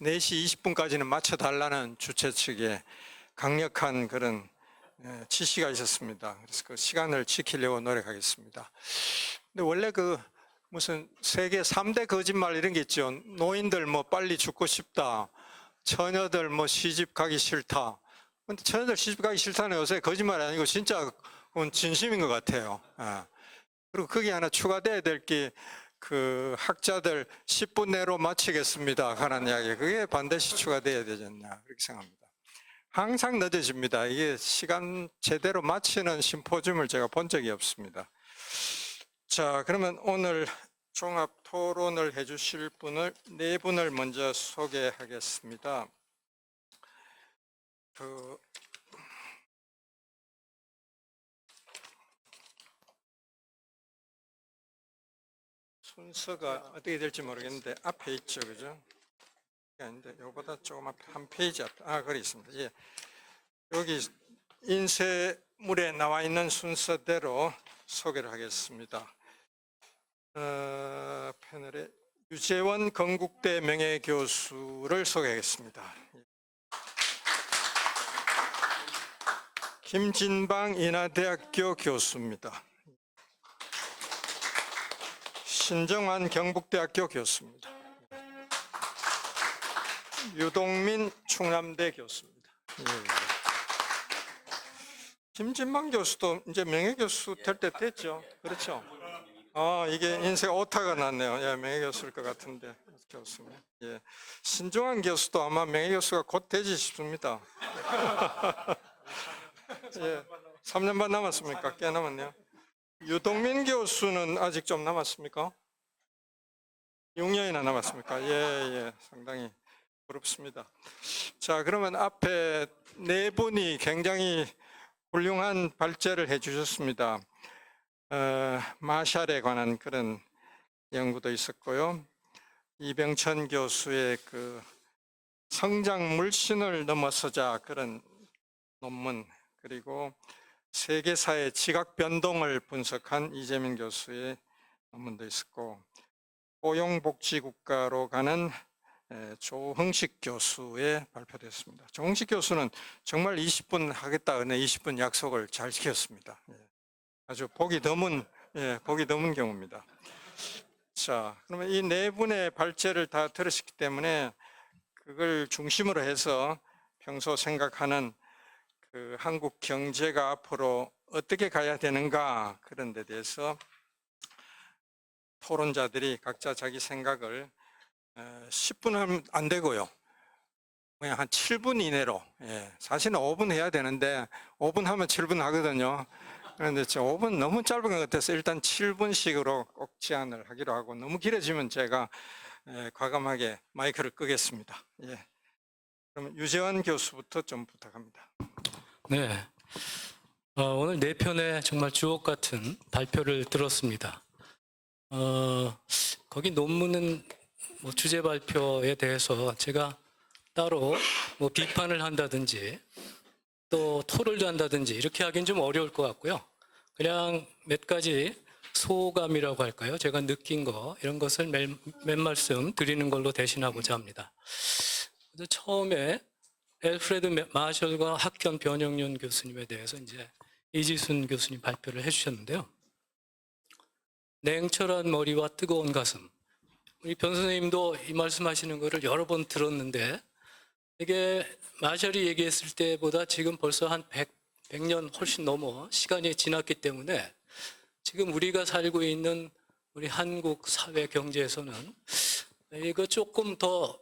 4시 20분까지는 맞춰달라는 주최 측에 강력한 그런 지시가 있었습니다. 그래서 그 시간을 지키려고 노력하겠습니다. 근데 원래 그 무슨 세계 3대 거짓말 이런 게 있죠. 노인들 뭐 빨리 죽고 싶다. 처녀들 뭐 시집 가기 싫다. 근데 처녀들 시집 가기 싫다는 요새 거짓말이 아니고 진짜 그건 진심인 것 같아요. 그리고 거기 하나 추가돼야 될 게 그 학자들 10분 내로 마치겠습니다 하는 이야기, 그게 반드시 추가돼야 되지 않나 그렇게 생각합니다. 항상 늦어집니다. 이게 시간 제대로 마치는 심포지움을 제가 본 적이 없습니다. 자, 그러면 오늘 종합 토론을 해주실 분을 4분을 먼저 소개하겠습니다. 순서가 어떻게 될지 모르겠는데 앞에 있죠, 그죠? 아닌데 이거보다 조금 앞에 한 페이지 앞에 거기 있습니다. 예, 여기 인쇄물에 나와 있는 순서대로 소개를 하겠습니다. 패널에 유재원 건국대 명예교수를 소개하겠습니다. 김진방 인하대학교 교수입니다. 신정환 경북대학교 교수입니다. 유동민 충남대 교수입니다. 김진방 교수도 이제 명예교수 될 때 됐죠. 그렇죠? 이게 인쇄 오타가 났네요. 예, 명예교수일 것 같은데 교수님. 예, 신정환 교수도 아마 명예교수가 곧 되지 싶습니다. 예, 3년 반 남았습니까? 꽤 남았네요. 유동민 교수는 아직 좀 남았습니까? 6년이나 남았습니까? 예, 상당히 부럽습니다. 자, 그러면 앞에 4분이 굉장히 훌륭한 발제를 해주셨습니다. 마샬에 관한 그런 연구도 있었고요. 이병천 교수의 그 성장 물신을 넘어서자 그런 논문, 그리고 세계사의 지각 변동을 분석한 이재민 교수의 논문도 있었고, 고용복지국가로 가는 조흥식 교수의 발표도 했습니다. 조흥식 교수는 정말 20분 하겠다는 20분 약속을 잘 지켰습니다. 아주 보기 드문 경우입니다. 자, 그러면 이 4분의 발제를 다 들으셨기 때문에 그걸 중심으로 해서 평소 생각하는 그 한국 경제가 앞으로 어떻게 가야 되는가, 그런 데 대해서 토론자들이 각자 자기 생각을 10분 하면 안 되고요. 그냥 한 7분 이내로, 사실은 5분 해야 되는데 5분 하면 7분 하거든요. 그런데 5분 너무 짧은 것 같아서 일단 7분씩으로 꼭 제한을 하기로 하고, 너무 길어지면 제가 과감하게 마이크를 끄겠습니다. 그럼 유재원 교수부터 좀 부탁합니다. 네, 오늘 4편의 정말 주옥 같은 발표를 들었습니다. 거기 논문은 뭐 주제 발표에 대해서 제가 따로 뭐 비판을 한다든지 또 토를 한다든지 이렇게 하긴 좀 어려울 것 같고요. 그냥 몇 가지 소감이라고 할까요? 제가 느낀 거, 이런 것을 몇 말씀 드리는 걸로 대신하고자 합니다. 처음에 앨프레드 마셜과 학견 변형론 교수님에 대해서 이제 이지순 교수님 발표를 해주셨는데요. 냉철한 머리와 뜨거운 가슴. 우리 변 선생님도 이 말씀하시는 거를 여러 번 들었는데, 이게 마셜이 얘기했을 때보다 지금 벌써 한 100년 훨씬 넘어 시간이 지났기 때문에 지금 우리가 살고 있는 우리 한국 사회 경제에서는 이거 조금 더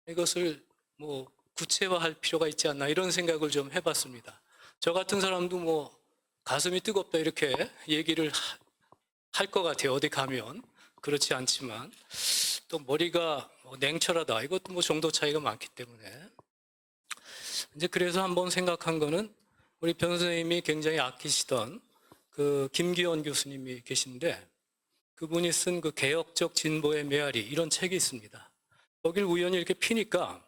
이것을 뭐 구체화할 필요가 있지 않나, 이런 생각을 좀 해봤습니다. 저 같은 사람도 뭐 가슴이 뜨겁다 이렇게 얘기를 할 것 같아요. 어디 가면. 그렇지 않지만 또 머리가 냉철하다, 이것도 뭐 정도 차이가 많기 때문에 이제 그래서 한번 생각한 거는, 우리 변 선생님이 굉장히 아끼시던 그 김기원 교수님이 계신데, 그분이 쓴 그 개혁적 진보의 메아리, 이런 책이 있습니다. 거길 우연히 이렇게 피니까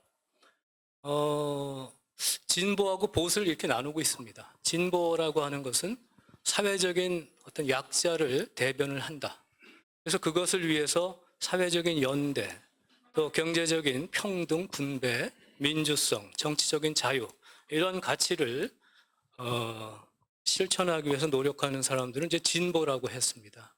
진보하고 보수를 이렇게 나누고 있습니다. 진보라고 하는 것은 사회적인 어떤 약자를 대변을 한다. 그래서 그것을 위해서 사회적인 연대, 또 경제적인 평등, 분배, 민주성, 정치적인 자유 이런 가치를 실천하기 위해서 노력하는 사람들은 이제 진보라고 했습니다.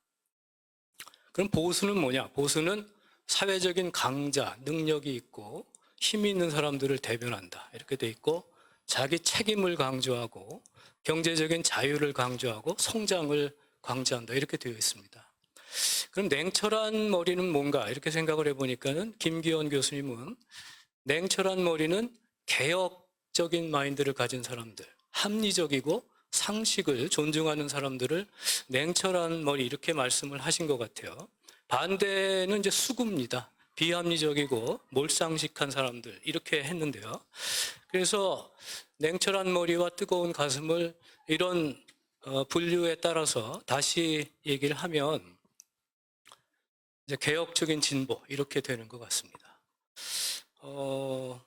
그럼 보수는 뭐냐? 보수는 사회적인 강자, 능력이 있고 힘이 있는 사람들을 대변한다. 이렇게 돼 있고 자기 책임을 강조하고 경제적인 자유를 강조하고 성장을 강조한다. 이렇게 되어 있습니다. 그럼 냉철한 머리는 뭔가? 이렇게 생각을 해보니까는 김기현 교수님은 냉철한 머리는 개혁적인 마인드를 가진 사람들, 합리적이고 상식을 존중하는 사람들을 냉철한 머리 이렇게 말씀을 하신 것 같아요. 반대는 이제 수구입니다. 비합리적이고 몰상식한 사람들 이렇게 했는데요. 그래서 냉철한 머리와 뜨거운 가슴을 이런 분류에 따라서 다시 얘기를 하면 이제 개혁적인 진보 이렇게 되는 것 같습니다. 그래서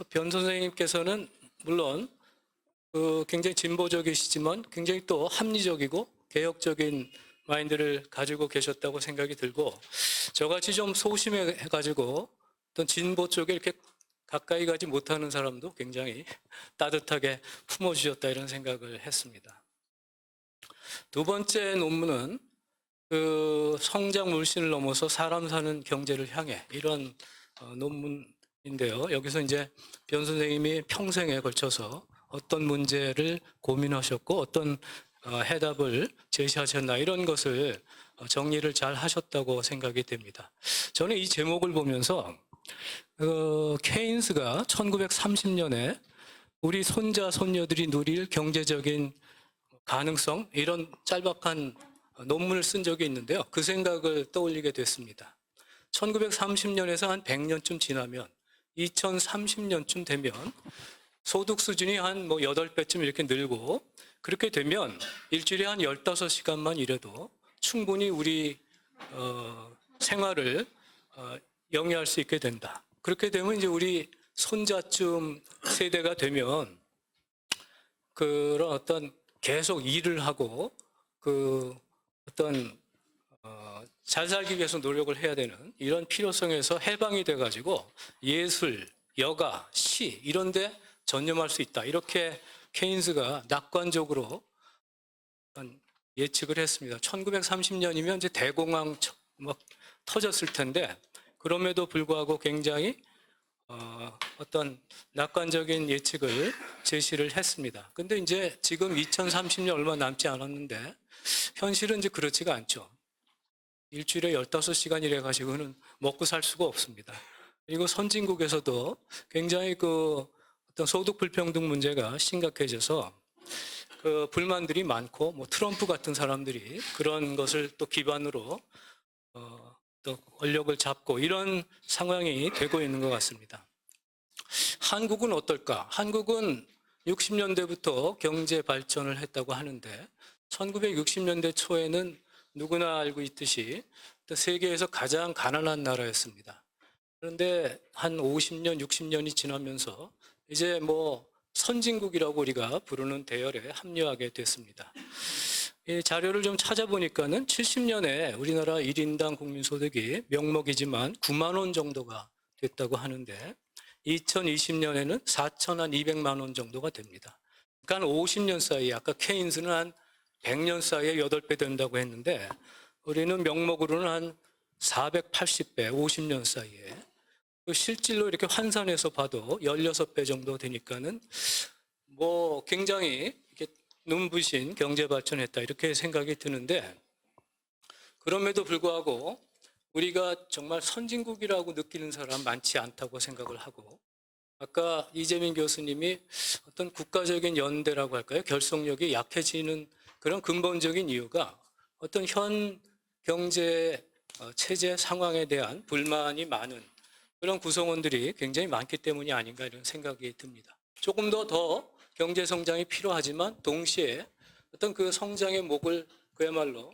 변 선생님께서는 물론 굉장히 진보적이시지만 굉장히 또 합리적이고 개혁적인 마인드를 가지고 계셨다고 생각이 들고 저같이 좀 소심해가지고 어떤 진보 쪽에 이렇게 가까이 가지 못하는 사람도 굉장히 따뜻하게 품어주셨다 이런 생각을 했습니다. 두 번째 논문은 성장 물신을 넘어서 사람 사는 경제를 향해 이런 논문인데요. 여기서 이제 변 선생님이 평생에 걸쳐서 어떤 문제를 고민하셨고 어떤 해답을 제시하셨나 이런 것을 정리를 잘 하셨다고 생각이 됩니다. 저는 이 제목을 보면서 케인스가 1930년에 우리 손자 손녀들이 누릴 경제적인 가능성 이런 짤막한 논문을 쓴 적이 있는데요. 그 생각을 떠올리게 됐습니다. 1930년에서 한 100년쯤 지나면 2030년쯤 되면 소득 수준이 한 8배쯤 이렇게 늘고 그렇게 되면 일주일에 한 15시간만 일해도 충분히 우리 생활을 영위할 수 있게 된다. 그렇게 되면 이제 우리 손자쯤 세대가 되면 그런 어떤 계속 일을 하고 어떤 잘 살기 위해서 노력을 해야 되는 이런 필요성에서 해방이 돼가지고 예술, 여가, 시 이런 데 전념할 수 있다. 이렇게 케인스가 낙관적으로 예측을 했습니다. 1930년이면 이제 대공황 막 터졌을 텐데 그럼에도 불구하고 굉장히 어떤 낙관적인 예측을 제시를 했습니다. 근데 이제 지금 2030년 얼마 남지 않았는데 현실은 이제 그렇지가 않죠. 일주일에 15시간 일해 가지고는 먹고 살 수가 없습니다. 그리고 선진국에서도 굉장히 어떤 소득 불평등 문제가 심각해져서 불만들이 많고 트럼프 같은 사람들이 그런 것을 또 기반으로 또 권력을 잡고 이런 상황이 되고 있는 것 같습니다. 한국은 어떨까? 한국은 60년대부터 경제 발전을 했다고 하는데 1960년대 초에는 누구나 알고 있듯이 세계에서 가장 가난한 나라였습니다. 그런데 한 50년, 60년이 지나면서 이제 선진국이라고 우리가 부르는 대열에 합류하게 됐습니다. 이 자료를 좀 찾아보니까는 70년에 우리나라 1인당 국민소득이 명목이지만 9만 원 정도가 됐다고 하는데 2020년에는 4,200만 원 정도가 됩니다. 그러니까 한 50년 사이에 아까 케인스는 한 100년 사이에 8배 된다고 했는데 우리는 명목으로는 한 480배, 50년 사이에 실질로 이렇게 환산해서 봐도 16배 정도 되니까는 굉장히 이렇게 눈부신 경제 발전했다 이렇게 생각이 드는데 그럼에도 불구하고 우리가 정말 선진국이라고 느끼는 사람 많지 않다고 생각을 하고 아까 이재민 교수님이 어떤 국가적인 연대라고 할까요? 결속력이 약해지는 그런 근본적인 이유가 어떤 현 경제 체제 상황에 대한 불만이 많은 그런 구성원들이 굉장히 많기 때문이 아닌가 이런 생각이 듭니다. 조금 더 경제 성장이 필요하지만 동시에 어떤 그 성장의 목을 그야말로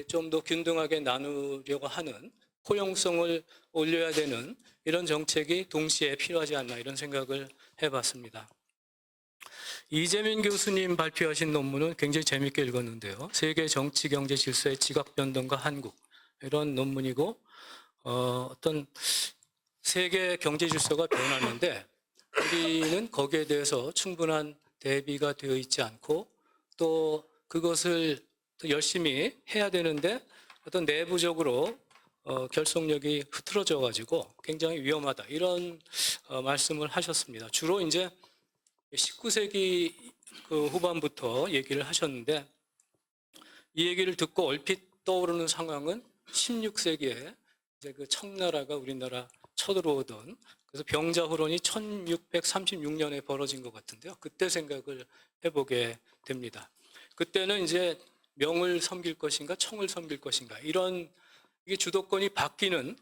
좀 더 균등하게 나누려고 하는 포용성을 올려야 되는 이런 정책이 동시에 필요하지 않나 이런 생각을 해봤습니다. 이재민 교수님 발표하신 논문은 굉장히 재미있게 읽었는데요. 세계 정치 경제 질서의 지각 변동과 한국 이런 논문이고 어떤 세계 경제 질서가 변하는데 우리는 거기에 대해서 충분한 대비가 되어 있지 않고 또 그것을 또 열심히 해야 되는데 어떤 내부적으로 결속력이 흐트러져 가지고 굉장히 위험하다 이런 말씀을 하셨습니다. 주로 이제 19세기 그 후반부터 얘기를 하셨는데 이 얘기를 듣고 얼핏 떠오르는 상황은 16세기에 이제 그 청나라가 우리나라 쳐들어오던 그래서 병자호란이 1636년에 벌어진 것 같은데요. 그때 생각을 해보게 됩니다. 그때는 이제 명을 섬길 것인가 청을 섬길 것인가 이런 이게 주도권이 바뀌는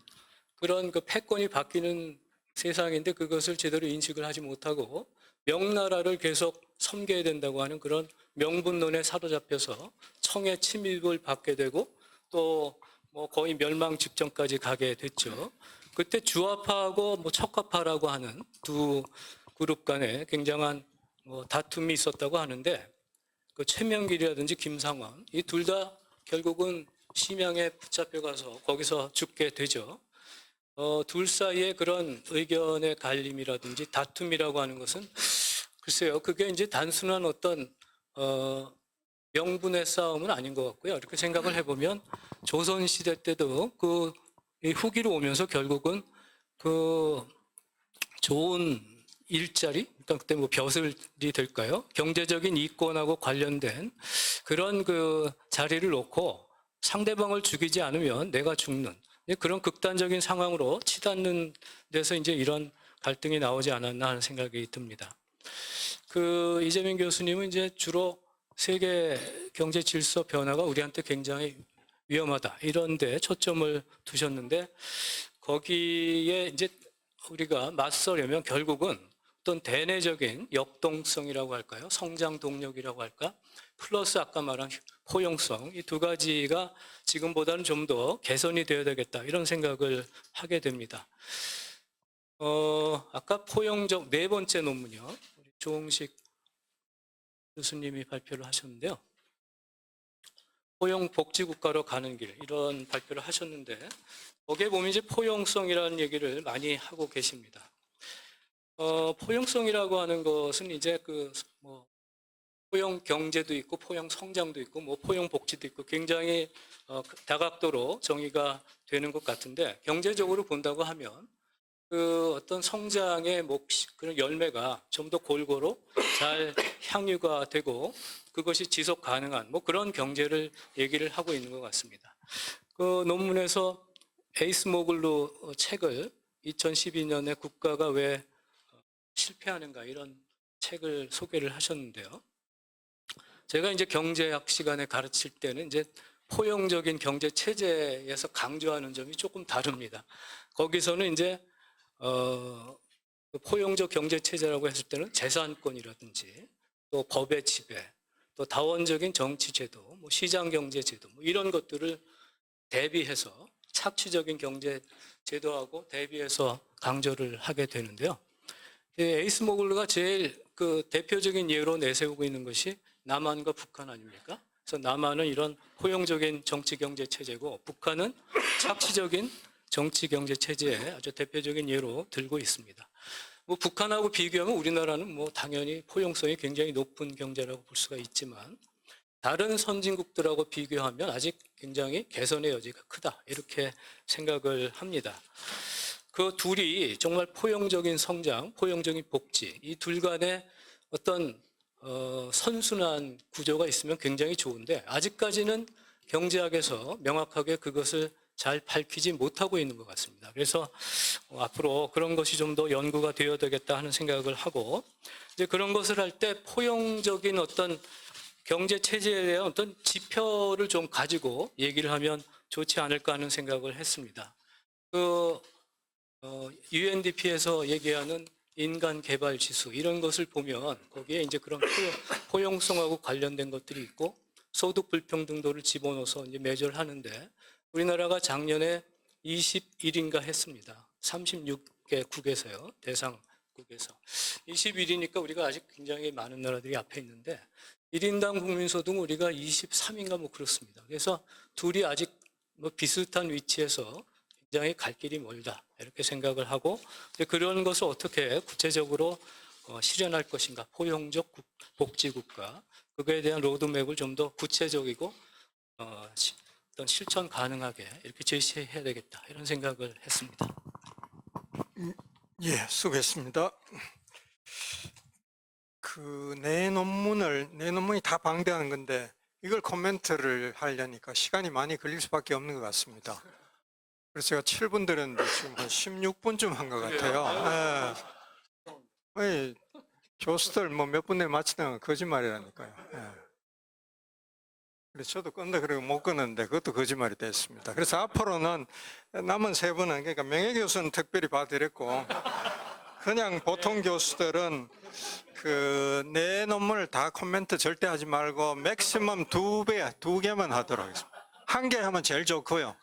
그런 그 패권이 바뀌는 세상인데 그것을 제대로 인식을 하지 못하고 명나라를 계속 섬겨야 된다고 하는 그런 명분론에 사로잡혀서 청의 침입을 받게 되고 또 뭐 거의 멸망 직전까지 가게 됐죠. 그때 주화파하고 뭐 척화파라고 하는 두 그룹 간에 굉장한 뭐 다툼이 있었다고 하는데 그 최명길이라든지 김상원 이 둘 다 결국은 심양에 붙잡혀가서 거기서 죽게 되죠. 둘 사이의 그런 의견의 갈림이라든지 다툼이라고 하는 것은 글쎄요, 그게 이제 단순한 어떤 명분의 싸움은 아닌 것 같고요. 이렇게 생각을 해보면 조선 시대 때도 그 후기로 오면서 결국은 그 좋은 일자리, 그러니까 그때 뭐 벼슬이 될까요? 경제적인 이권하고 관련된 그런 그 자리를 놓고 상대방을 죽이지 않으면 내가 죽는 그런 극단적인 상황으로 치닫는 데서 이제 이런 갈등이 나오지 않았나 하는 생각이 듭니다. 그 이재명 교수님은 이제 주로 세계 경제 질서 변화가 우리한테 굉장히 위험하다 이런 데 초점을 두셨는데 거기에 이제 우리가 맞서려면 결국은 어떤 대내적인 역동성이라고 할까요? 성장 동력이라고 할까? 플러스 아까 말한 포용성 이 두 가지가 지금보다는 좀 더 개선이 되어야 되겠다 이런 생각을 하게 됩니다. 아까 포용적 네 번째 논문이요. 우리 조홍식 교수님이 발표를 하셨는데요. 포용 복지국가로 가는 길 이런 발표를 하셨는데 거기에 보면 이제 포용성이라는 얘기를 많이 하고 계십니다. 포용성이라고 하는 것은 이제 그 뭐 포용 경제도 있고 포용 성장도 있고 뭐 포용 복지도 있고 굉장히 다각도로 정의가 되는 것 같은데 경제적으로 본다고 하면 그 어떤 성장의 그런 열매가 좀 더 골고루 잘 향유가 되고 그것이 지속 가능한 뭐 그런 경제를 얘기를 하고 있는 것 같습니다. 그 논문에서 에이스 모글루 책을 2012년에 국가가 왜 실패하는가 이런 책을 소개를 하셨는데요. 제가 이제 경제학 시간에 가르칠 때는 이제 포용적인 경제 체제에서 강조하는 점이 조금 다릅니다. 거기서는 이제 포용적 경제 체제라고 했을 때는 재산권이라든지 또 법의 지배, 또 다원적인 정치 제도, 뭐 시장 경제 제도 뭐 이런 것들을 대비해서 착취적인 경제 제도하고 대비해서 강조를 하게 되는데요. 에이스 모글루가 제일 그 대표적인 예로 내세우고 있는 것이 남한과 북한 아닙니까? 그래서 남한은 이런 포용적인 정치 경제 체제고 북한은 착취적인 정치 경제 체제의 아주 대표적인 예로 들고 있습니다. 뭐 북한하고 비교하면 우리나라는 뭐 당연히 포용성이 굉장히 높은 경제라고 볼 수가 있지만 다른 선진국들하고 비교하면 아직 굉장히 개선의 여지가 크다 이렇게 생각을 합니다. 그 둘이 정말 포용적인 성장, 포용적인 복지 이 둘 간의 어떤 선순환 구조가 있으면 굉장히 좋은데 아직까지는 경제학에서 명확하게 그것을 잘 밝히지 못하고 있는 것 같습니다. 그래서 앞으로 그런 것이 좀 더 연구가 되어야 되겠다 하는 생각을 하고 이제 그런 것을 할 때 포용적인 어떤 경제 체제에 대한 어떤 지표를 좀 가지고 얘기를 하면 좋지 않을까 하는 생각을 했습니다. 그 UNDP에서 얘기하는 인간 개발 지수 이런 것을 보면 거기에 이제 그런 포용성하고 관련된 것들이 있고 소득 불평등도를 집어넣어서 이제 매저를 하는데 우리나라가 작년에 21인가 했습니다. 36개국에서요. 대상국에서. 21이니까 우리가 아직 굉장히 많은 나라들이 앞에 있는데 1인당 국민소득은 우리가 23인가 뭐 그렇습니다. 그래서 둘이 아직 뭐 비슷한 위치에서 굉장히 갈 길이 멀다 이렇게 생각을 하고 이제 그런 것을 어떻게 구체적으로 실현할 것인가 포용적 복지국가 그거에 대한 로드맵을 좀 더 구체적이고 어떤 실천 가능하게 이렇게 제시해야 되겠다 이런 생각을 했습니다. 예, 수고했습니다. 내 논문이 다 방대한 건데 이걸 코멘트를 하려니까 시간이 많이 걸릴 수밖에 없는 것 같습니다. 그래서 제가 7분 드렸는데 지금 한 16분쯤 한 것 같아요. 예. 교수들 뭐 몇 분 내에 마치는 건 거짓말이라니까요. 예. 그래서 저도 끈다 그러고 못 끊었는데 그것도 거짓말이 됐습니다. 그래서 앞으로는 남은 3분은 그러니까 명예교수는 특별히 봐드렸고 그냥 보통 교수들은 내 논문을 다 코멘트 절대 하지 말고 맥시멈 2개만 하도록 하겠습니다. 1개 하면 제일 좋고요.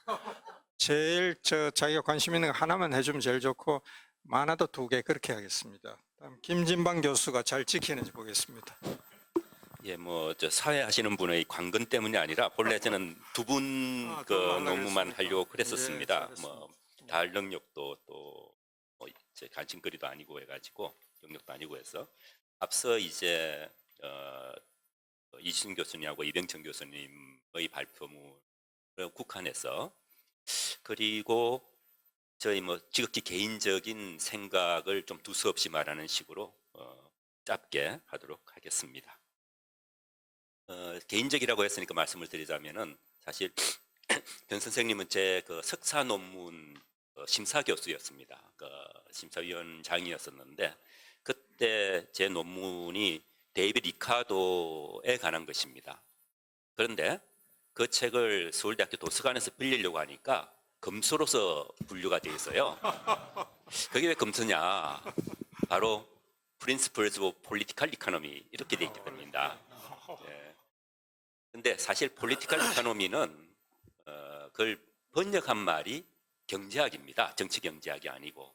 제일 자기가 관심 있는 거 하나만 해주면 제일 좋고 많아도 2개 그렇게 하겠습니다. 다음 김진방 교수가 잘 지키는지 보겠습니다. 예, 저 사회 하시는 분의 관건 때문이 아니라 본래 저는 두 분 그 논문만 하려고 그랬었습니다. 예, 달 능력도 제 관심거리도 아니고 해가지고 영역도 아니고 해서 앞서 이제 이준 교수님하고 이병천 교수님의 발표문을 국한해서 그리고 저희 지극히 개인적인 생각을 좀 두서없이 말하는 식으로 짧게 하도록 하겠습니다. 개인적이라고 했으니까 말씀을 드리자면은 사실 변 선생님은 제 석사 논문 심사 교수였습니다. 심사위원장이었었는데 그때 제 논문이 데이비드 리카도에 관한 것입니다. 그런데 그 책을 서울대학교 도서관에서 빌리려고 하니까 검소로서 분류가 되어 있어요. 그게 왜 검소냐? 바로 Principles of Political Economy 이렇게 되어 있기 때문입니다. 근데 사실 폴리티컬 이코노미는 그걸 번역한 말이 경제학입니다. 정치 경제학이 아니고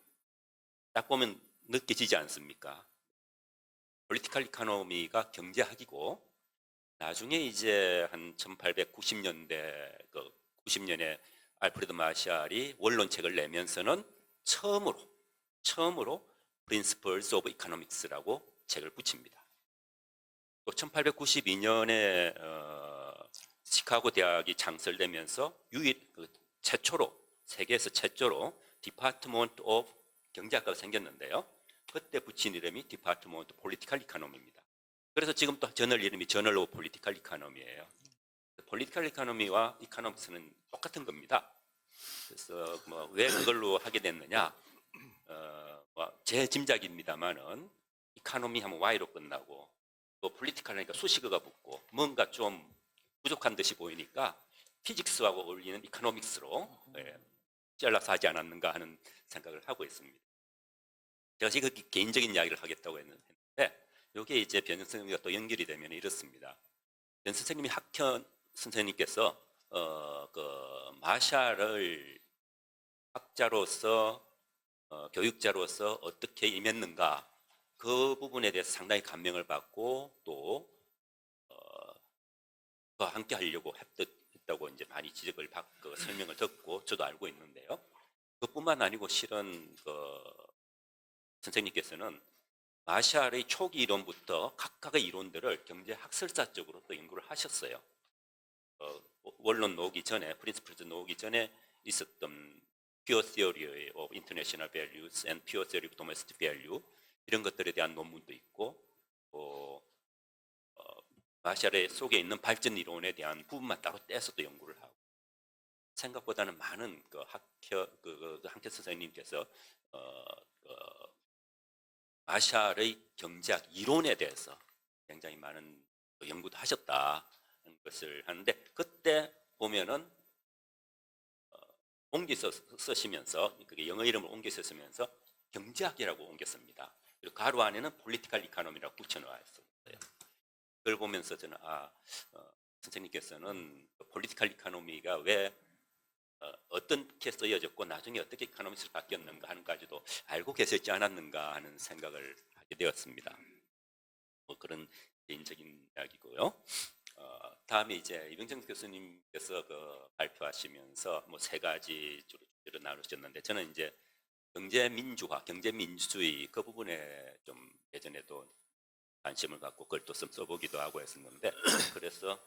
딱 보면 느껴지지 않습니까? 폴리티컬 이코노미가 경제학이고 나중에 이제 한 1890년대 90년에 알프레드 마샬이 원론책을 내면서는 처음으로 Principles of Economics라고 책을 붙입니다. 또 1892년에 시카고 대학이 창설되면서 세계에서 최초로 디파트먼트 오브 경제학과가 생겼는데요. 그때 붙인 이름이 디파트먼트 폴리티컬 이코노미입니다. 그래서 지금 또 저널 이름이 저널 오브 폴리티컬 이코노미예요. 폴리티컬 이코노미와 이코노믹스는 똑같은 겁니다. 그래서 왜 그걸로 하게 됐느냐? 제 짐작입니다만은 이코노미 하면 Y로 끝나고 또 폴리티컬 하니까 수식어가 붙고 뭔가 좀 부족한 듯이 보이니까 피직스하고 어울리는 이코노믹스로 잘라서 하지 않았는가 하는 생각을 하고 있습니다. 제가 지금 개인적인 이야기를 하겠다고 했는데 이게 이제 변 선생님과 또 연결이 되면 이렇습니다. 변 선생님이 학현 선생님께서 마샬을 학자로서 교육자로서 어떻게 임했는가 그 부분에 대해서 상당히 감명을 받고 또 그와 함께 하려고 했다고 이제 많이 지적을 받고 설명을 듣고 저도 알고 있는데요. 그뿐만 아니고 실은 선생님께서는 마샬의 초기 이론부터 각각의 이론들을 경제 학설사적으로 또 연구를 하셨어요. 원론 나오기 전에 프린시플즈 나오기 전에 있었던 Pure Theory of International Values and Pure Theory of Domestic Value 이런 것들에 대한 논문도 있고 마샬의 속에 있는 발전 이론에 대한 부분만 따로 떼서 또 연구를 하고 생각보다는 많은 한켜 선생님께서 마샬의 경제학 이론에 대해서 굉장히 많은 연구도 하셨다는 것을 하는데 그때 보면은 옮겨 쓰시면서 그게 영어 이름을 옮겨 쓰시면서 경제학이라고 옮겨 씁니다. 그리고 가로 안에는 폴리티컬 이코노미라고 붙여놓아 있어요. 그걸 보면서 저는 선생님께서는 폴리티컬 이코노미가 왜 어떻게 쓰여졌고 나중에 어떻게 이코노미스로 바뀌었는가 하는 까지도 알고 계셨지 않았는가 하는 생각을 하게 되었습니다. 그런 개인적인 이야기고요. 다음에 이제 이병정 교수님께서 발표하시면서 3가지 주로 나누셨는데 저는 이제 경제민주화, 경제민주주의 그 부분에 좀 예전에도 관심을 갖고 글도 써보기도 하고 했었는데 그래서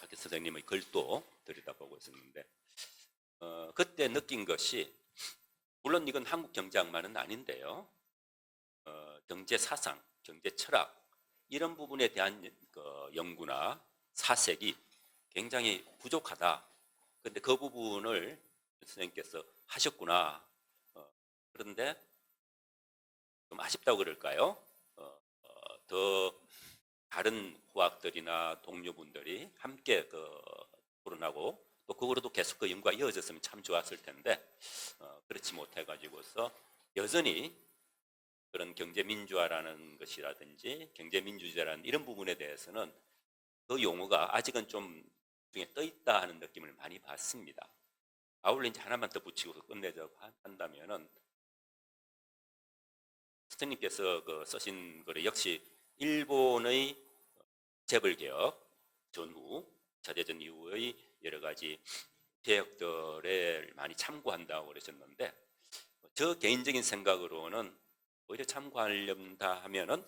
학교 선생님의 글도 들여다보고 있었는데 그때 느낀 것이 물론 이건 한국 경제학만은 아닌데요. 경제 사상, 경제 철학 이런 부분에 대한 연구나 사색이 굉장히 부족하다. 그런데 그 부분을 선생님께서 하셨구나. 그런데 좀 아쉽다고 그럴까요? 더 다른 후학들이나 동료분들이 함께 토론하고 또 그거로도 계속 그 연구가 이어졌으면 참 좋았을 텐데 그렇지 못해 가지고서 여전히 그런 경제민주화라는 것이라든지 경제민주주의라는 이런 부분에 대해서는 그 용어가 아직은 좀 중에 떠 있다 하는 느낌을 많이 받습니다. 아울러 이제 하나만 더 붙이고 끝내자고 한다면은 스승님께서 쓰신 거를 역시 일본의 재벌개혁 전후, 자대전 이후의 여러 가지 개혁들을 많이 참고한다고 그러셨는데 저 개인적인 생각으로는 오히려 참고하려다 하면은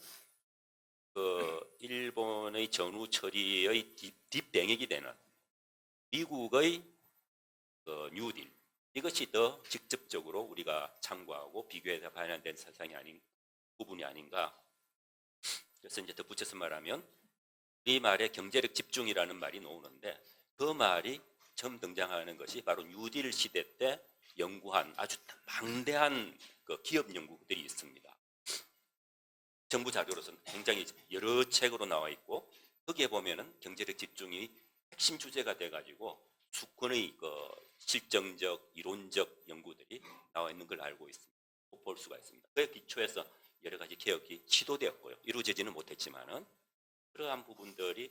일본의 전후 처리의 뒷배경이 되는 미국의 뉴딜 이것이 더 직접적으로 우리가 참고하고 비교해서 봐야 되는 부분이 아닌가. 그래서 이제 덧붙여서 말하면 이 말에 경제력 집중이라는 말이 나오는데 그 말이 처음 등장하는 것이 바로 뉴딜 시대 때 연구한 아주 방대한 기업 연구들이 있습니다. 정부 자료로서는 굉장히 여러 책으로 나와 있고 거기에 보면은 경제력 집중이 핵심 주제가 돼가지고 수권의 실정적, 이론적 연구들이 나와 있는 걸 알고 있습니다. 볼 수가 있습니다. 그에 기초해서 여러 가지 개혁이 시도되었고요. 이루어지지는 못했지만은 그러한 부분들이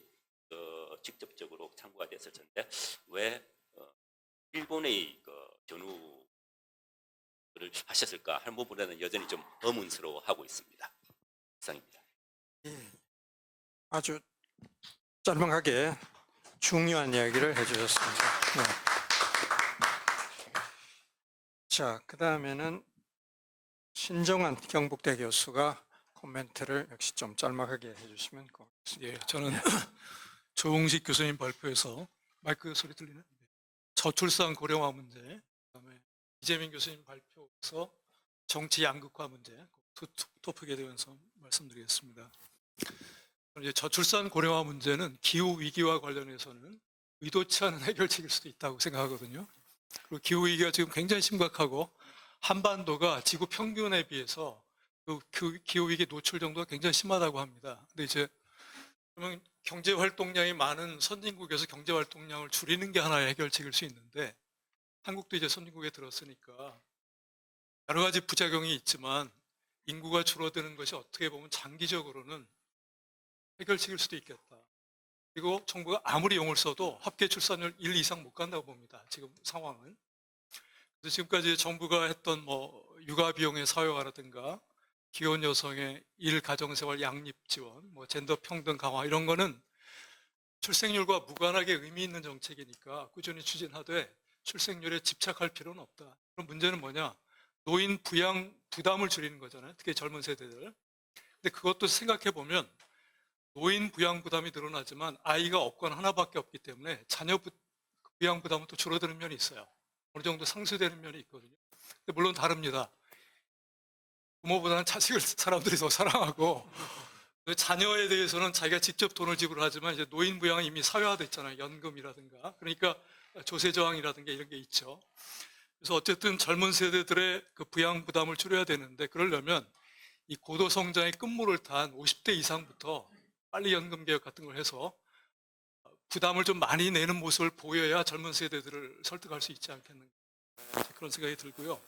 직접적으로 참고가 됐을 텐데 왜 일본의 전후를 하셨을까 하는 부분에는 여전히 좀 의문스러워하고 있습니다. 이상입니다. 아주 짤막하게 중요한 이야기를 해주셨습니다. 네. 자, 그 다음에는 신정환 경북대 교수가 코멘트를 역시 좀 짤막하게 해주시면 고맙겠습니다. 예, 저는 조홍식 교수님 발표에서 마이크 소리 들리네. 저출산 고령화 문제, 그다음에 이재명 교수님 발표에서 정치 양극화 문제 토픽에 대해서 말씀드리겠습니다. 이제 저출산 고령화 문제는 기후 위기와 관련해서는 의도치 않은 해결책일 수도 있다고 생각하거든요. 그리고 기후 위기가 지금 굉장히 심각하고 한반도가 지구 평균에 비해서 그 기후 위기 노출 정도가 굉장히 심하다고 합니다. 근데 이제 그러면 경제 활동량이 많은 선진국에서 경제 활동량을 줄이는 게 하나의 해결책일 수 있는데 한국도 이제 선진국에 들었으니까 여러 가지 부작용이 있지만 인구가 줄어드는 것이 어떻게 보면 장기적으로는 해결책일 수도 있겠다. 그리고 정부가 아무리 용을 써도 합계 출산율 1 이상 못 간다고 봅니다. 지금 상황은. 그래서 지금까지 정부가 했던 육아 비용의 사회화라든가 기혼 여성의 일 가정생활 양립 지원, 젠더 평등 강화 이런 거는 출생률과 무관하게 의미 있는 정책이니까 꾸준히 추진하되 출생률에 집착할 필요는 없다. 그럼 문제는 뭐냐? 노인 부양 부담을 줄이는 거잖아요. 특히 젊은 세대들. 근데 그것도 생각해 보면 노인 부양 부담이 늘어나지만 아이가 없거나 하나밖에 없기 때문에 자녀 부양 부담은 또 줄어드는 면이 있어요. 어느 정도 상쇄되는 면이 있거든요. 근데 물론 다릅니다. 부모보다는 자식을 사람들이 더 사랑하고 자녀에 대해서는 자기가 직접 돈을 지불하지만 이제 노인 부양은 이미 사회화됐잖아요. 연금이라든가. 그러니까 조세 저항이라든가 이런 게 있죠. 그래서 어쨌든 젊은 세대들의 그 부양 부담을 줄여야 되는데 그러려면 이 고도 성장의 끝물을 탄 50대 이상부터 빨리 연금 개혁 같은 걸 해서 부담을 좀 많이 내는 모습을 보여야 젊은 세대들을 설득할 수 있지 않겠는가 그런 생각이 들고요.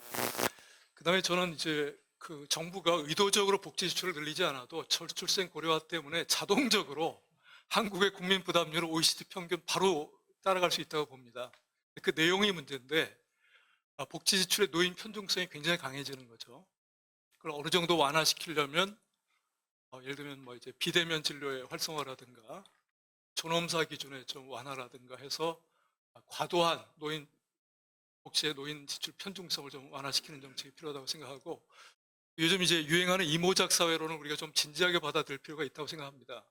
그다음에 저는 이제 그 정부가 의도적으로 복지 지출을 늘리지 않아도 저출생 고령화 때문에 자동적으로 한국의 국민 부담률을 OECD 평균 바로 따라갈 수 있다고 봅니다. 그 내용이 문제인데 복지 지출의 노인 편중성이 굉장히 강해지는 거죠. 그걸 어느 정도 완화시키려면 예를 들면 이제 비대면 진료의 활성화라든가 존엄사 기준의 좀 완화라든가 해서 과도한 노인 복지의 노인 지출 편중성을 좀 완화시키는 정책이 필요하다고 생각하고, 요즘 이제 유행하는 이모작 사회로는 우리가 좀 진지하게 받아들일 필요가 있다고 생각합니다.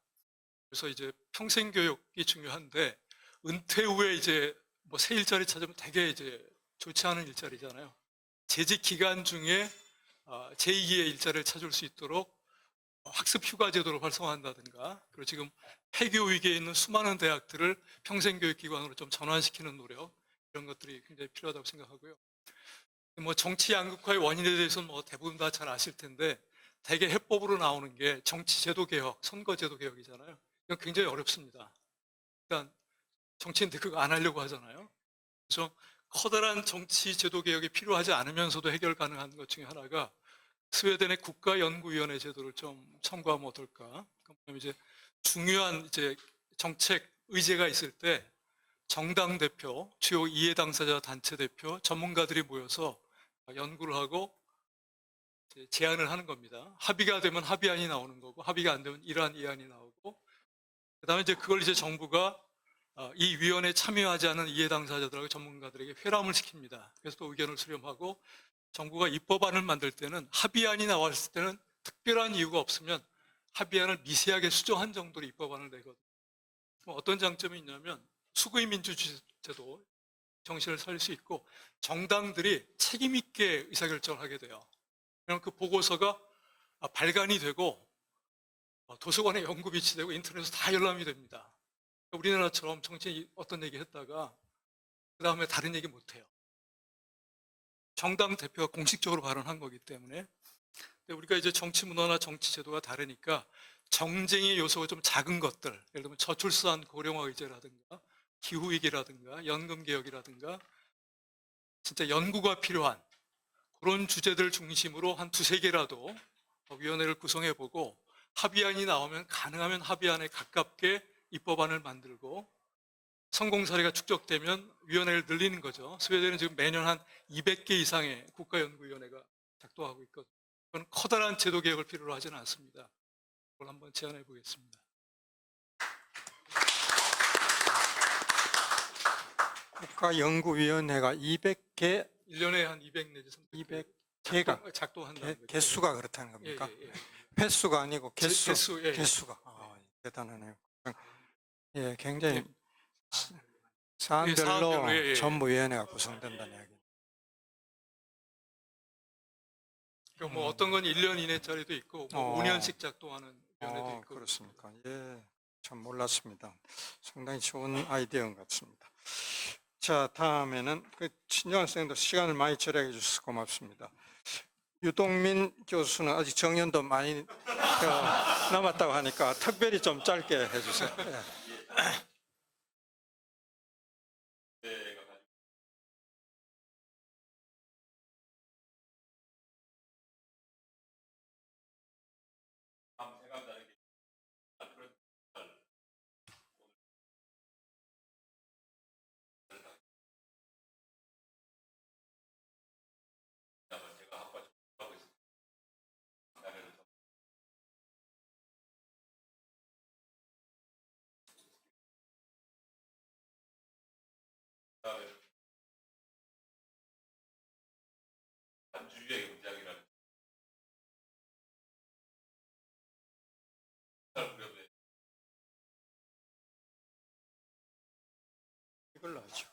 그래서 이제 평생 교육이 중요한데, 은퇴 후에 이제 뭐 새 일자리 찾으면 되게 이제 좋지 않은 일자리잖아요. 재직 기간 중에 제2기의 일자리를 찾을 수 있도록 학습 휴가 제도를 활성화한다든가, 그리고 지금 폐교 위기에 있는 수많은 대학들을 평생교육기관으로 좀 전환시키는 노력, 이런 것들이 굉장히 필요하다고 생각하고요. 뭐 정치 양극화의 원인에 대해서는 뭐 대부분 다 잘 아실 텐데, 대개 해법으로 나오는 게 정치제도 개혁, 선거제도 개혁이잖아요. 이건 굉장히 어렵습니다. 일단 정치인들 그거 안 하려고 하잖아요. 그래서 커다란 정치제도 개혁이 필요하지 않으면서도 해결 가능한 것 중에 하나가 스웨덴의 국가연구위원회 제도를 좀 참고하면 어떨까? 그다음에 이제 중요한 이제 정책 의제가 있을 때 정당 대표, 주요 이해 당사자 단체 대표, 전문가들이 모여서 연구를 하고 제안을 하는 겁니다. 합의가 되면 합의안이 나오는 거고, 합의가 안 되면 이러한 이안이 나오고, 그다음에 이제 그걸 이제 정부가 이 위원회에 참여하지 않은 이해 당사자들하고 전문가들에게 회람을 시킵니다. 그래서 또 의견을 수렴하고, 정부가 입법안을 만들 때는 합의안이 나왔을 때는 특별한 이유가 없으면 합의안을 미세하게 수정한 정도로 입법안을 내거든요. 어떤 장점이 있냐면 수구의 민주제도 정신을 살릴 수 있고, 정당들이 책임 있게 의사결정을 하게 돼요. 그럼 그 보고서가 발간이 되고 도서관에 연구 비치되고 인터넷에 다 열람이 됩니다. 우리나라처럼 정치인이 어떤 얘기 했다가 그 다음에 다른 얘기 못해요. 정당 대표가 공식적으로 발언한 거기 때문에. 근데 우리가 이제 정치 문화나 정치 제도가 다르니까 정쟁의 요소가 좀 작은 것들, 예를 들면 저출산 고령화 의제라든가 기후위기라든가 연금개혁이라든가 진짜 연구가 필요한 그런 주제들 중심으로 한 두세 개라도 위원회를 구성해보고, 합의안이 나오면 가능하면 합의안에 가깝게 입법안을 만들고, 성공 사례가 축적되면 위원회를 늘리는 거죠. 스웨덴은 지금 매년 한 200개 이상의 국가연구위원회가 작동하고 있거든요. 그건 커다란 제도 개혁을 필요로 하지는 않습니다. 그걸 한번 제안해 보겠습니다. 국가연구위원회가 200개, 1년에 한 200 내지 300개 200개가 작동한다는 거죠. 개수가 그렇다는 겁니까? 예. 횟수가 아니고 개수, 예. 개수가. 대단하네요. 예, 굉장히 예. 사안별로 사안별로, 예. 전부 위원회가 구성된다는 이야기. 그러니까 뭐 어떤 건 1년 이내짜리도 있고, 뭐 5년씩 작동하는 위원회도 있고. 그렇습니까? 예, 참 몰랐습니다. 상당히 좋은 아이디어인 것 같습니다. 자, 다음에는 신정환 선생님도 시간을 많이 절약해 주셔서 고맙습니다. 유동민 교수는 아직 정년도 많이 남았다고 하니까 특별히 좀 짧게 해주세요. 예. 이걸로 하죠.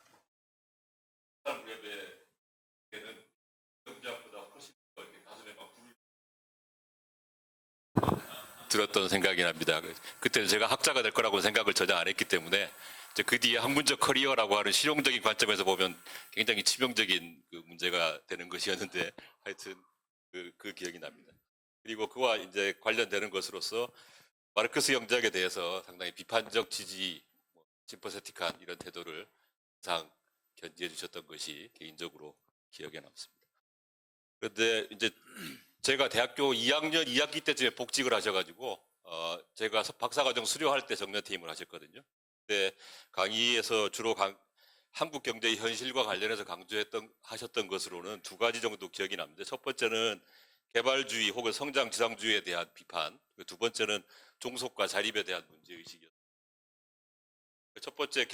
들었던 생각이 납니다. 그때는 제가 학자가 될 거라고 생각을 전혀 안 했기 때문에 이제 그 뒤에 학문적 커리어라고 하는 실용적인 관점에서 보면 굉장히 치명적인 그 문제가 되는 것이었는데 하여튼 그 기억이 납니다. 그리고 그와 이제 관련되는 것으로서 마르크스 영작에 대해서 상당히 비판적 지지, 심퍼세틱한 이런 태도를 항상 견지해 주셨던 것이 개인적으로 기억에 남습니다. 그런데 이제 제가 대학교 2학년 2학기 때쯤에 복직을 하셔가지고 제가 박사과정 수료할 때 정년퇴임을 하셨거든요. 그때 강의에서 주로 한국 경제의 현실과 관련해서 하셨던 것으로는 두 가지 정도 기억이 납니다. 첫 번째는 개발주의 혹은 성장 지상주의에 대한 비판, 두 번째는 종속과 자립에 대한 문제의식이었습니다. 첫 번째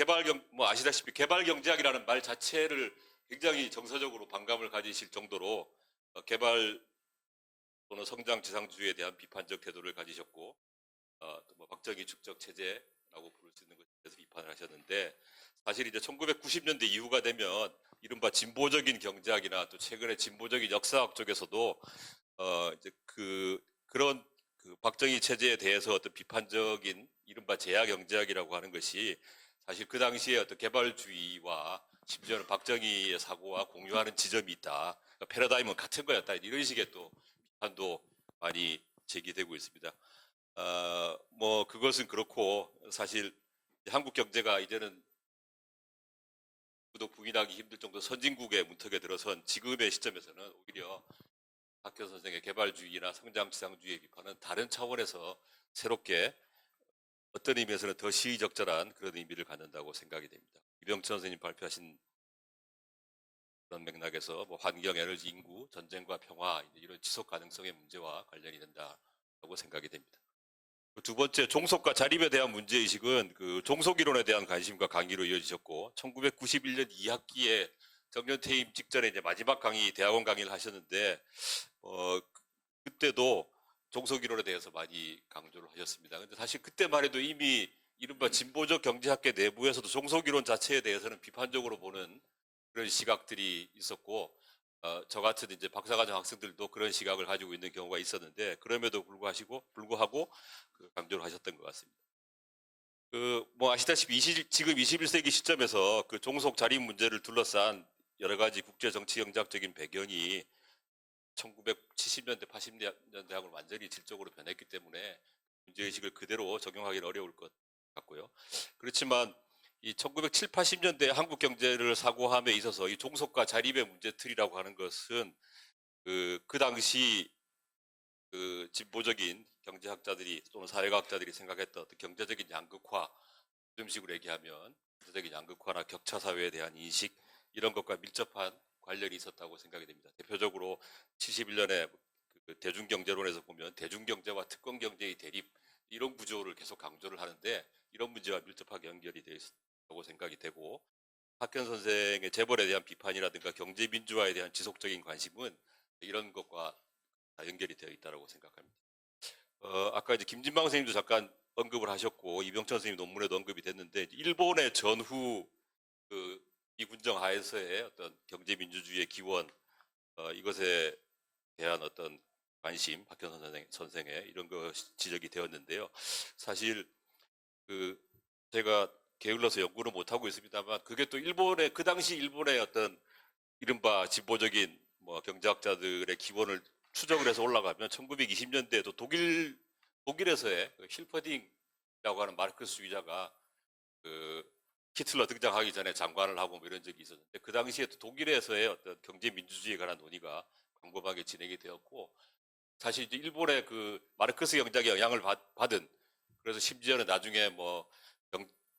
아시다시피 개발경제학이라는 말 자체를 굉장히 정서적으로 반감을 가지실 정도로 개발 또는 성장 지상주의에 대한 비판적 태도를 가지셨고 또뭐 박정희 축적 체제라고 부를 수 있는 것에 대해서 비판을 하셨는데 사실 이제 1990년대 이후가 되면 이른바 진보적인 경제학이나 또 최근에 진보적인 역사학 쪽에서도 이제 그런 그 박정희 체제에 대해서 어떤 비판적인 이른바 제야 경제학이라고 하는 것이 사실 그 당시에 어떤 개발주의와 심지어는 박정희의 사고와 공유하는 지점이 있다. 그러니까 패러다임은 같은 거였다. 이런 식의 또 비판도 많이 제기되고 있습니다. 뭐 그것은 그렇고 사실 한국 경제가 이제는 누구도 부인하기 힘들 정도 선진국의 문턱에 들어선 지금의 시점에서는 오히려 박현 선생의 개발주의나 성장지상주의의 비판은 다른 차원에서 새롭게 어떤 의미에서는 더 시의적절한 그런 의미를 갖는다고 생각이 됩니다. 이병철 선생님 발표하신 그런 맥락에서 뭐 환경, 에너지, 인구, 전쟁과 평화 이런 지속 가능성의 문제와 관련이 된다고 생각이 됩니다. 두 번째, 종속과 자립에 대한 문제의식은 그 종속이론에 대한 관심과 강의로 이어지셨고 1991년 2학기에 정년 퇴임 직전에 이제 마지막 강의, 대학원 강의를 하셨는데 그때도 종속이론에 대해서 많이 강조를 하셨습니다. 근데 사실 그때만 해도 이미 이른바 진보적 경제학계 내부에서도 종속이론 자체에 대해서는 비판적으로 보는 그런 시각들이 있었고 저 같은 이제 박사과정 학생들도 그런 시각을 가지고 있는 경우가 있었는데 그럼에도 불구하고 그 강조를 하셨던 것 같습니다. 뭐 아시다시피 지금 21세기 시점에서 그 종속 자립 문제를 둘러싼 여러 가지 국제 정치 경제학적인 배경이 1970년대, 80년대하고는 완전히 질적으로 변했기 때문에 문제의식을 그대로 적용하기는 어려울 것 같고요. 그렇지만 이 1970, 80년대 한국 경제를 사고함에 있어서 이 종속과 자립의 문제틀이라고 하는 것은 그 당시 그 진보적인 경제학자들이 또는 사회과학자들이 생각했던 어떤 경제적인 양극화, 요즘식으로 얘기하면 경제적인 양극화나 격차 사회에 대한 인식 이런 것과 밀접한 관련이 있었다고 생각이 됩니다. 대표적으로 71년에 그 대중경제론에서 보면 대중경제와 특권경제의 대립 이런 구조를 계속 강조를 하는데 이런 문제와 밀접하게 연결이 되어 있다고 생각이 되고 박현 선생의 재벌에 대한 비판이라든가 경제민주화에 대한 지속적인 관심은 이런 것과 다 연결이 되어 있다고 생각합니다. 아까 이제 김진방 선생님도 잠깐 언급을 하셨고 이병철 선생님 논문에도 언급이 됐는데 일본의 전후 그 미군정 하에서의 어떤 경제민주주의의 기원 이것에 대한 어떤 관심 박현 선생의 이런 거 지적이 되었는데요. 사실 그 제가 게을러서 연구를 못 하고 있습니다만 그게 또 일본의 그 당시 일본의 어떤 이른바 진보적인 뭐 경제학자들의 기원을 추적을 해서 올라가면 1920년대에도 독일에서의 그 힐퍼딩이라고 하는 마르크스주의자가 그 히틀러 등장하기 전에 장관을 하고 뭐 이런 적이 있었는데 그 당시에 독일에서의 어떤 경제 민주주의에 관한 논의가 광범하게 진행이 되었고 사실 이제 일본의 그 마르크스 경제학의 영향을 받은 그래서 심지어는 나중에 뭐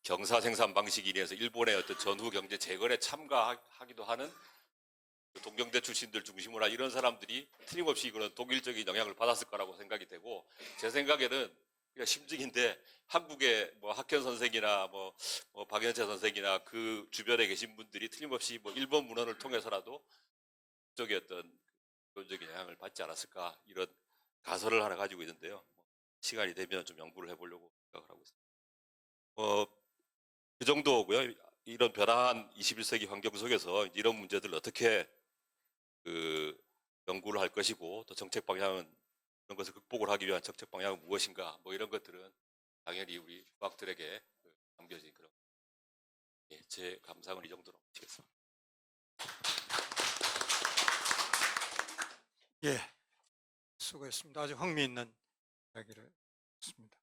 경사 생산 방식에 인해서 일본의 어떤 전후 경제 재건에 참가하기도 하는 동경대 출신들 중심으로 한 이런 사람들이 틀림없이 그런 독일적인 영향을 받았을 거라고 생각이 되고 제 생각에는 그냥 심증인데 한국의 뭐 학현 선생이나 뭐 박연채 선생이나 그 주변에 계신 분들이 틀림없이 뭐 일본 문헌을 통해서라도 그쪽의 어떤 교적인 영향을 받지 않았을까 이런 가설을 하나 가지고 있는데요. 시간이 되면 좀 연구를 해보려고 생각을 하고 있습니다. 그 정도고요. 이런 변화한 21세기 환경 속에서 이런 문제들을 어떻게 그 연구를 할 것이고 또 정책 방향은 이런 것을 극복을 하기 위한 정책 방향은 무엇인가 뭐 이런 것들은 당연히 우리 과학들에게 남겨진 그런 제 감상은 이 정도로 마치겠습니다. 예, 수고했습니다. 아주 흥미있는 이야기를 했습니다.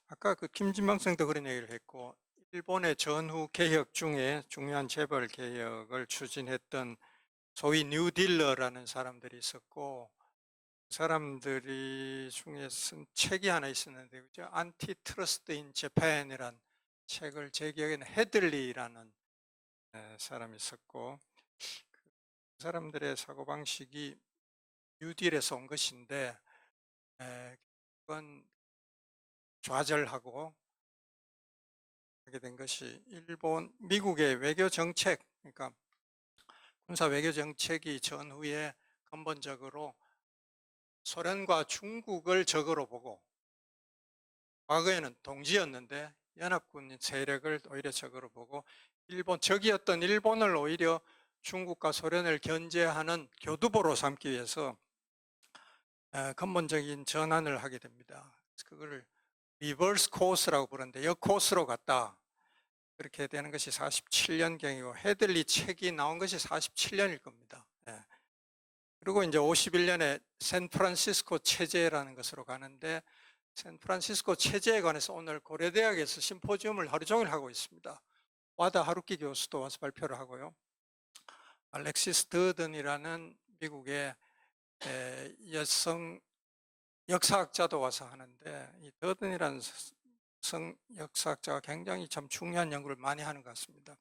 아까 그 김진방 선생도 그런 얘기를 했고 일본의 전후 개혁 중에 중요한 재벌 개혁을 추진했던 소위 뉴딜러라는 사람들이 있었고 그 사람들이 중에 쓴 책이 하나 있었는데 그죠? 안티트러스트 인 재팬이란 책을 제 기억에는 헤들리라는 사람이 있었고 그 사람들의 사고방식이 뉴딜에서 온 것인데 그건 좌절하고 하게 된 것이 미국의 외교 정책, 그러니까 군사 외교 정책이 전후에 근본적으로 소련과 중국을 적으로 보고, 과거에는 동지였는데 연합군 세력을 오히려 적으로 보고, 적이었던 일본을 오히려 중국과 소련을 견제하는 교두보로 삼기 위해서 근본적인 전환을 하게 됩니다. 그거를 리버스 코스라고 부르는데 역코스로 갔다. 그렇게 되는 것이 47년경이고 헤들리 책이 나온 것이 47년일 겁니다. 예. 그리고 이제 51년에 샌프란시스코 체제라는 것으로 가는데, 샌프란시스코 체제에 관해서 오늘 고려대학에서 심포지움을 하루 종일 하고 있습니다. 와다 하루키 교수도 와서 발표를 하고요. 알렉시스 더든이라는 미국의 여성 역사학자도 와서 하는데, 이 더든이라는 역사학자가 굉장히 참 중요한 연구를 많이 하는 것 같습니다.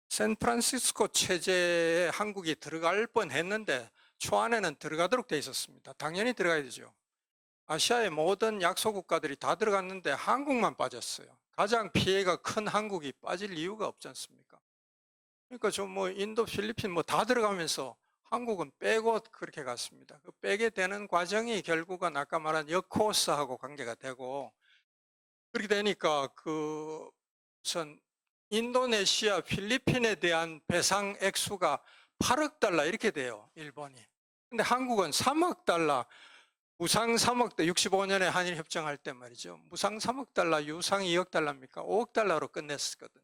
샌프란시스코 체제에 한국이 들어갈 뻔했는데 초안에는 들어가도록 돼 있었습니다. 당연히 들어가야 되죠. 아시아의 모든 약소 국가들이 다 들어갔는데 한국만 빠졌어요. 가장 피해가 큰 한국이 빠질 이유가 없지 않습니까? 그러니까 좀 인도, 필리핀 다 들어가면서 한국은 빼고 그렇게 갔습니다. 그 빼게 되는 과정이 결국은 아까 말한 역코스하고 관계가 되고, 그렇게 되니까 우선 인도네시아, 필리핀에 대한 배상 액수가 8억 달러 이렇게 돼요, 일본이. 근데 한국은 3억 달러, 무상 3억 달러, 65년에 한일 협정할 때 말이죠. 무상 3억 달러, 유상 2억 달러입니까? 5억 달러로 끝냈었거든요.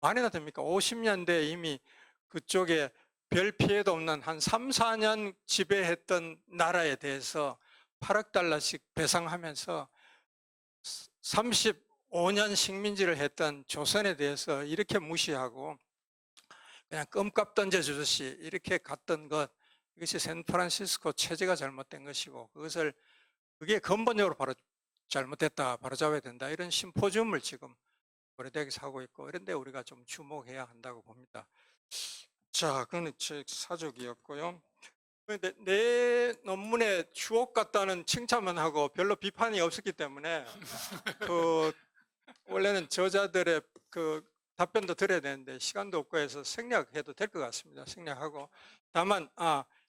말이나 됩니까? 50년대 이미 그쪽에 별 피해도 없는 한 3, 4년 지배했던 나라에 대해서 8억 달러씩 배상하면서 35년 식민지를 했던 조선에 대해서 이렇게 무시하고 그냥 껌값 던져주듯이 이렇게 갔던 것, 이것이 샌프란시스코 체제가 잘못된 것이고, 그게 근본적으로 바로 잘못됐다, 바로잡아야 된다, 이런 심포지움을 지금 고려대학에서 하고 있고, 이런데 우리가 좀 주목해야 한다고 봅니다. 자, 그건 제 사족이었고요. 내 논문에 주옥 같다는 칭찬만 하고 별로 비판이 없었기 때문에 원래는 저자들의 답변도 드려야 되는데 시간도 없고 해서 생략해도 될 것 같습니다. 생략하고, 다만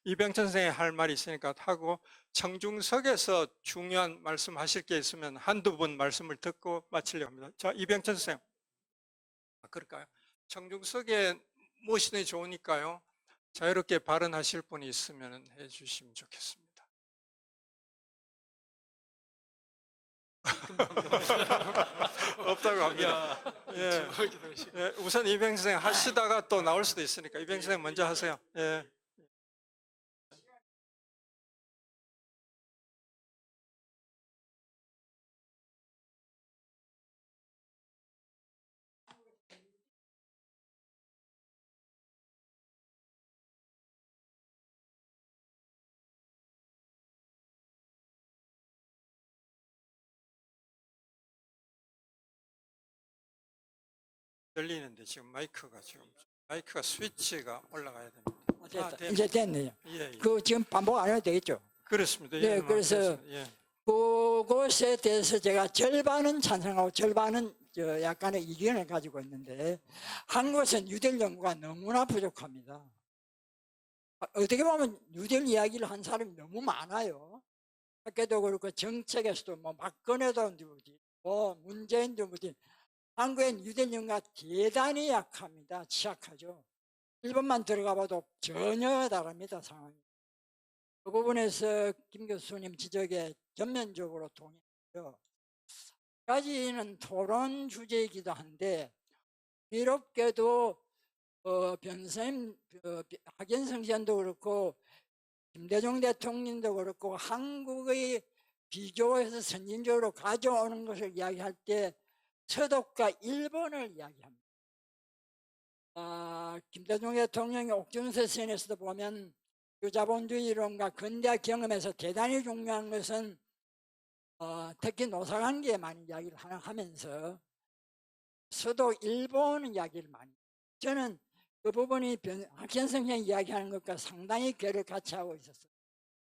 이병천 선생이 할 말이 있으니까 하고, 청중석에서 중요한 말씀 하실 게 있으면 한두 분 말씀을 듣고 마치려고 합니다. 자, 이병천 선생. 그럴까요? 청중석에 모시는 좋으니까요. 자유롭게 발언하실 분이 있으면 해주시면 좋겠습니다. 없다고 합니다. 예. 예, 우선 이병선 선생 하시다가 또 나올 수도 있으니까 이병선 선생 먼저 하세요. 예. 들리는데 지금 마이크가 스위치가 올라가야 됩니다. 됐다. 이제 됐네요. 예, 예. 지금 반복 안 해도 되겠죠? 그렇습니다. 네, 예, 그래서 됐습니다. 예. 그것에 대해서 제가 절반은 찬성하고 절반은 약간의 이견을 가지고 있는데, 한국은 뉴딜 연구가 너무나 부족합니다. 어떻게 보면 뉴딜 이야기를 한 사람이 너무 많아요. 학계도 그렇고 정책에서도 박근혜도 누구지, 문재인도 누구지. 한국의 뉴딜 연구가 대단히 약합니다. 취약하죠. 일본만 들어가 봐도 전혀 다릅니다, 상황이. 그 부분에서 김 교수님 지적에 전면적으로 동의해요. 까지는 토론 주제이기도 한데, 비롭게도 변호사님 박연성 시장도 그렇고 김대중 대통령도 그렇고 한국의 비교해서 선진적으로 가져오는 것을 이야기할 때 서독과 일본을 이야기합니다. 김대중 대통령이 옥중서신에서도 보면 자본주의 이론과 근대 경험에서 대단히 중요한 것은 특히 노사관계에 많이 이야기를 하면서 서도 일본 이야기를 많이, 저는 그 부분이 박현성 형이 이야기하는 것과 상당히 괴를 같이 하고 있었어요.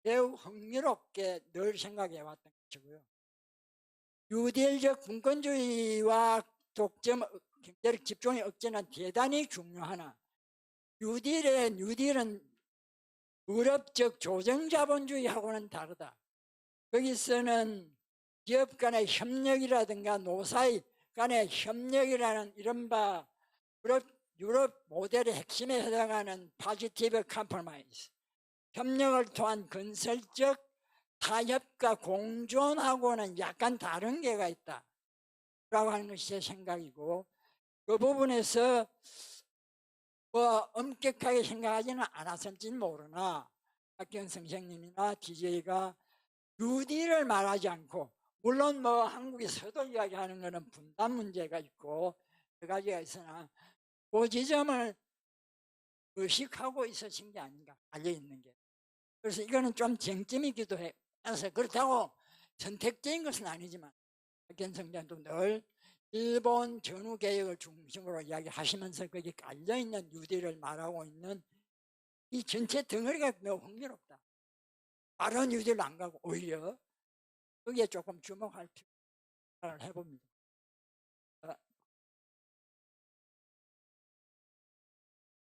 매우 흥미롭게 늘 생각해 왔던 것이고요. 유대적 분권주의와 독점, 경제력 집중의 억제는 대단히 중요하나 뉴딜은 유럽적 조정자본주의하고는 다르다. 거기서는 기업 간의 협력이라든가 노사이 간의 협력이라는 이른바 유럽 모델의 핵심에 해당하는 포지티브 컴프로마이즈, 협력을 통한 건설적 타협과 공존하고는 약간 다른 게가 있다 라고 하는 것이 제 생각이고, 그 부분에서 뭐 엄격하게 생각하지는 않았을지는 모르나 박경 선생님이나 DJ가 뉴딜을 말하지 않고, 물론 뭐 한국이 서도 이야기하는 것은 분단 문제가 있고 여러 가지가 있으나 그 지점을 의식하고 있으신 게 아닌가, 알려 있는 게. 그래서 이거는 좀 쟁점이기도 해요. 그래서 그렇다고 선택적인 것은 아니지만 박경 선생님도 늘 일본 전후 개혁을 중심으로 이야기하시면서 거기 깔려 있는 뉴딜을 말하고 있는 이 전체 덩어리가 매우 흥미롭다. 다른 뉴딜 안 가고 오히려 거기에 조금 주목할 필요를 해봅니다.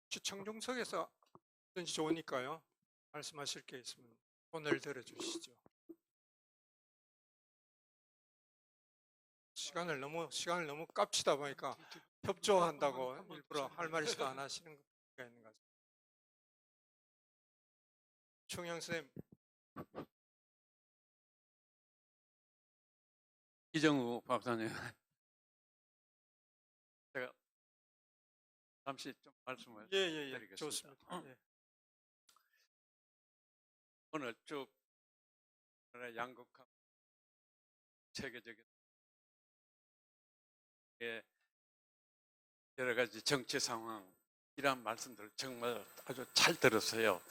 청중석에서 든지 좋으니까요. 말씀하실 게 있으면 손을 들어주시죠. 시간을 너무 깝치다 보니까 협조한다고 일부러 할 말이지도 안 하시는 거 있는 거죠. 총영 선생님. 이정우 박사님, 제가 잠시 좀 말씀을 예, 드리겠습니다. 좋습니다. 예. 오늘 쭉 양극화 세계적인 여러 가지 정치 상황 이런 말씀들을 정말 아주 잘 들었어요.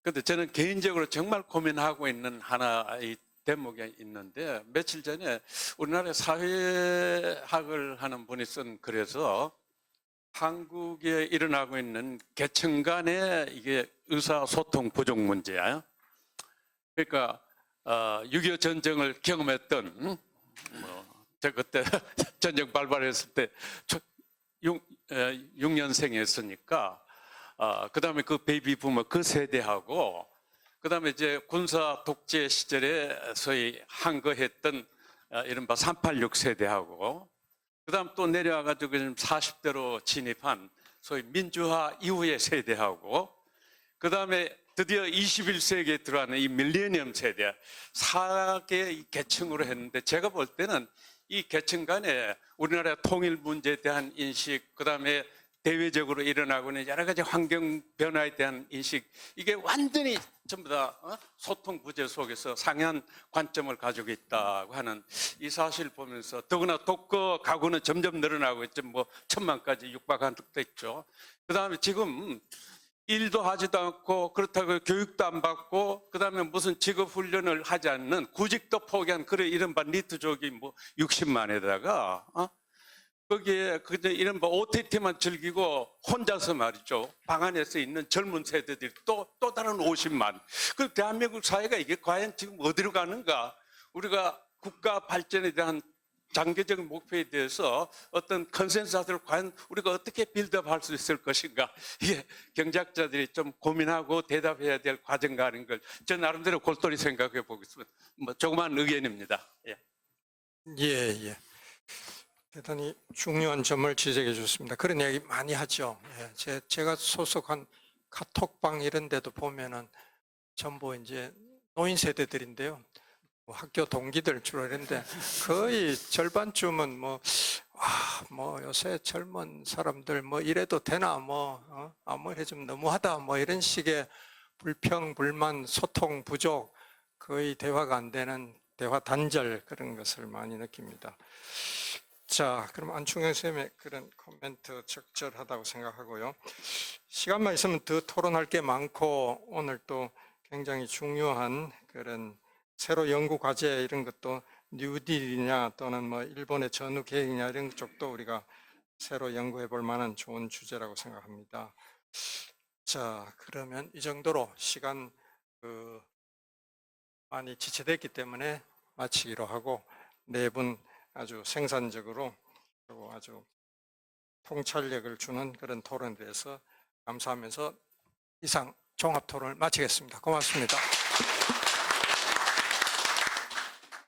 근데 저는 개인적으로 정말 고민하고 있는 하나의 대목이 있는데, 며칠 전에 우리나라 사회학을 하는 분이 쓴 글에서 한국에 일어나고 있는 계층 간의 이게 의사소통 부족 문제야. 그러니까 6.25 전쟁을 경험했던 저 그때 전쟁 발발했을 때 6년생이었으니까 그 다음에 그 베이비 부머 그 세대하고, 그 다음에 이제 군사 독재 시절에 소위 항거했던 이른바 386 세대하고, 그 다음 또 내려와가지고 지금 40대로 진입한 소위 민주화 이후의 세대하고, 그 다음에 드디어 21세기에 들어가는 이 밀레니엄 세대 4개의 계층으로 했는데, 제가 볼 때는 이 계층 간에 우리나라 통일 문제에 대한 인식, 그 다음에 대외적으로 일어나고 있는 여러 가지 환경 변화에 대한 인식, 이게 완전히 전부 다 소통 부재 속에서 상이한 관점을 가지고 있다고 하는 이 사실 보면서, 더구나 독거 가구는 점점 늘어나고 있죠. 뭐 1,000만까지 육박한 득도 있죠. 그 다음에 지금 일도 하지도 않고, 그렇다고 교육도 안 받고, 그 다음에 무슨 직업 훈련을 하지 않는, 구직도 포기한 그런 이른바 니트족이 뭐 60만에다가 거기에 그저 이른바 OTT만 즐기고 혼자서 말이죠, 방 안에서 있는 젊은 세대들이 또 다른 50만. 그 대한민국 사회가 이게 과연 지금 어디로 가는가? 우리가 국가 발전에 대한 장기적인 목표에 대해서 어떤 컨센서스를 과연 우리가 어떻게 빌드업할 수 있을 것인가, 이게 경제학자들이 좀 고민하고 대답해야 될 과정가 하는 걸 저 나름대로 골똘히 생각해 보겠습니다. 뭐 조그만 의견입니다. 예. 예. 대단히 중요한 점을 지적해 주셨습니다. 그런 이야기 많이 하죠. 예, 제가 소속한 카톡방 이런 데도 보면은 전부 이제 노인 세대들인데요. 뭐 학교 동기들 주로 이런데 거의 절반쯤은 뭐 요새 젊은 사람들 뭐 이래도 되나 아무리 좀 너무하다 뭐 이런 식의 불평, 불만, 소통 부족, 거의 대화가 안 되는 대화 단절, 그런 것을 많이 느낍니다. 자, 그럼 안충현 선생님의 그런 코멘트 적절하다고 생각하고요. 시간만 있으면 더 토론할 게 많고, 오늘 또 굉장히 중요한 그런 새로 연구 과제 이런 것도 뉴딜이냐 또는 뭐 일본의 전후 계획이냐 이런 쪽도 우리가 새로 연구해 볼 만한 좋은 주제라고 생각합니다. 자, 그러면 이 정도로 시간 많이 지체됐기 때문에 마치기로 하고, 네 분 아주 생산적으로 그리고 아주 통찰력을 주는 그런 토론에 대해서 감사하면서 이상 종합 토론을 마치겠습니다. 고맙습니다.